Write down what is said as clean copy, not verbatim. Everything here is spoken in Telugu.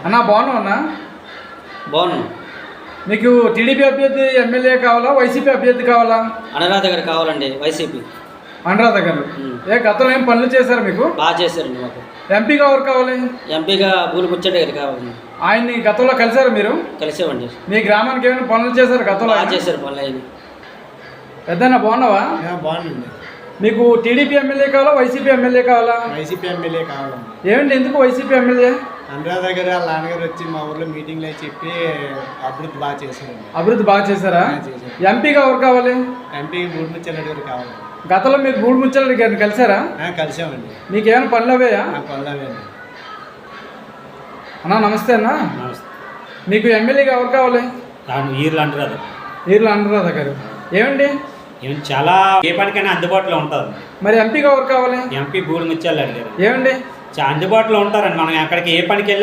అన్నా బాగున్నావు అన్నా? బాగున్నాను. మీకు టీడీపీ అభ్యర్థి ఎమ్మెల్యే కావాలా, వైసీపీ అభ్యర్థి కావాలా? అనురాధ గారు కావాలండి, వైసీపీ. అనురాధ గారు గతంలో ఏం పనులు చేశారు మీకు? బాగా చేశారండి మాకు. ఎంపీగా ఎవరు కావాలి? ఎంపీగా బూలిముచ్చట గారు కావాలండి. ఆయన్ని గతంలో కలిసారు మీరు? కలిసేవండి. మీ గ్రామానికి ఏమైనా పనులు చేశారు గతంలో? బాగా చేశారు పనులు అయినా. పెద్దన్న బాగున్నావా? బాగుంది. మీకు టీడీపీ ఎమ్మెల్యే కావాలా, వైసీపీ ఎమ్మెల్యే కావాలా? వైసీపీ ఎమ్మెల్యే కావాలండి. ఏమండి ఎందుకు వైసీపీ ఎమ్మెల్యే? అనురాధ గారు వాళ్ళ నాన్నగారు వచ్చి మా ఊర్లో మీటింగ్లో చెప్పి అభివృద్ధి బాగా చేశారండి. అభివృద్ధి బాగా చేశారా? ఎంపీగా ఎవరు కావాలి? ఎంపీ బూడిముచ్చలరెడ్డి గారు కావాలి. గతంలో మీరు బూడిముచ్చలరెడ్డి గారిని కలిసారా? కలిసామండి. మీకు ఏమైనా పనులు అవేయా? పనులవేండి. అన్నా నమస్తే అన్న. మీకు ఎమ్మెల్యేగా ఎవరు కావాలి? ఈర్లు అనురాధ. ఈర్లు అనురాధ గారు. ఏమండి చాలా ఏ పనికైనా అందుబాటులో ఉంటుంది. మరి ఎంపీగా ఎవరు కావాలి? ఎంపీ బూడిముచ్చలరెడ్డి గారు. ఏమండి అందుబాటులో ఉంటారండి. మనం ఎక్కడికి ఏ పనికి వెళ్ళి